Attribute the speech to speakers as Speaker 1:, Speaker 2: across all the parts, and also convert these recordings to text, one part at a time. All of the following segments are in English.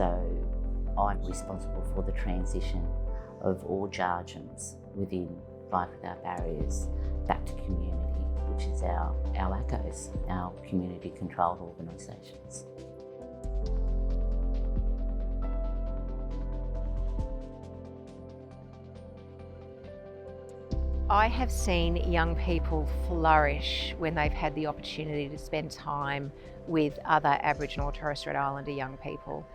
Speaker 1: So I'm responsible for the transition of all jargons within Life Without Barriers back to community, which is our ACCOs, our community controlled organisations.
Speaker 2: I have seen young people flourish when they've had the opportunity to spend time with other Aboriginal or Torres Strait Islander young people,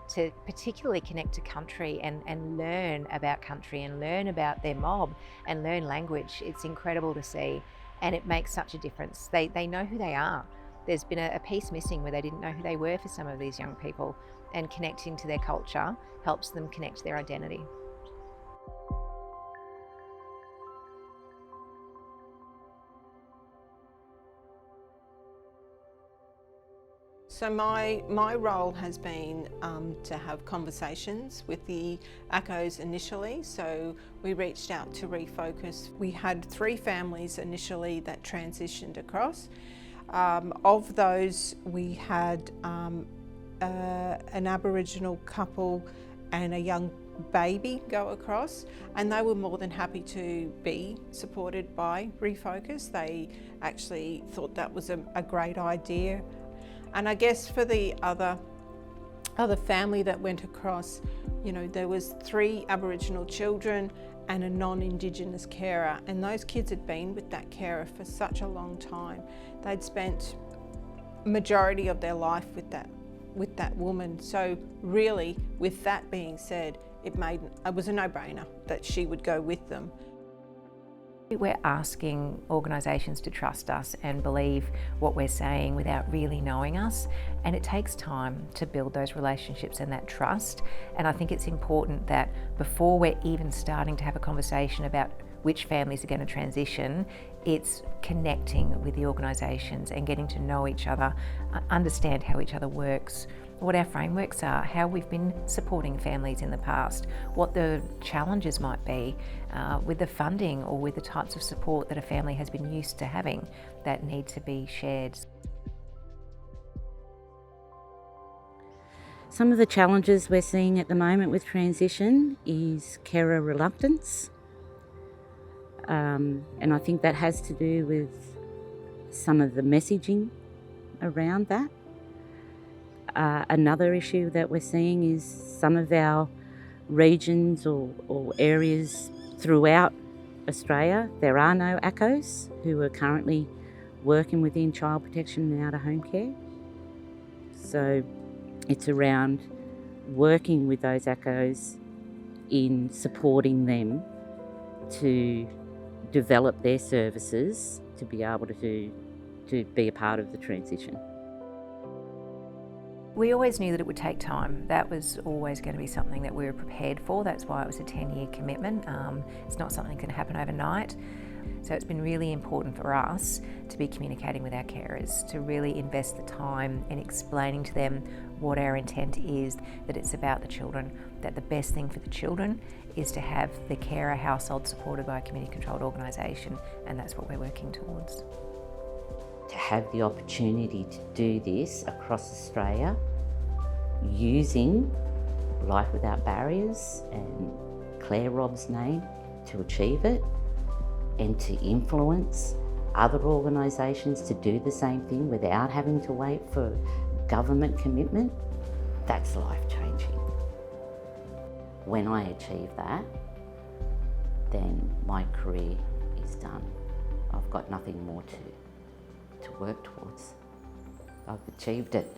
Speaker 2: to particularly connect to country and learn about country and learn about their mob and learn language. It's incredible to see, and it makes such a difference. They know who they are. There's been a piece missing where they didn't know who they were for some of these young people, and connecting to their culture helps them connect to their identity.
Speaker 3: So my role has been to have conversations with the ACCOs initially. So we reached out to refocus. We had 3 families initially that transitioned across. Of those, we had an Aboriginal couple and a young baby go across, and they were more than happy to be supported by Refocus. They actually thought that was a great idea. And I guess for the other family that went across, you know, there was 3 Aboriginal children and a non-Indigenous carer, and those kids had been with that carer for such a long time. They'd spent majority of their life with that woman. So really, with that being said, it was a no-brainer that she would go with them.
Speaker 2: We're asking organisations to trust us and believe what we're saying without really knowing us, and it takes time to build those relationships and that trust. And I think it's important that before we're even starting to have a conversation about which families are going to transition, it's connecting with the organisations and getting to know each other, understand how each other works, what our frameworks are, how we've been supporting families in the past, what the challenges might be with the funding or with the types of support that a family has been used to having that need to be shared.
Speaker 4: Some of the challenges we're seeing at the moment with transition is carer reluctance. And I think that has to do with some of the messaging around that. Another issue that we're seeing is some of our regions or areas throughout Australia, there are no ACCOs who are currently working within child protection and out of home care. So it's around working with those ACCOs in supporting them to develop their services to be able to be a part of the transition.
Speaker 2: We always knew that it would take time. That was always going to be something that we were prepared for. That's why it was a 10-year commitment. It's not something that can happen overnight. So it's been really important for us to be communicating with our carers, to really invest the time in explaining to them what our intent is, that it's about the children, that the best thing for the children is to have the carer household supported by a community-controlled organisation, and that's what we're working towards.
Speaker 1: To have the opportunity to do this across Australia using Life Without Barriers and Claire Robb's name to achieve it, and to influence other organisations to do the same thing without having to wait for government commitment, that's life-changing. When I achieve that, then my career is done. I've got nothing more to work towards. I've achieved it.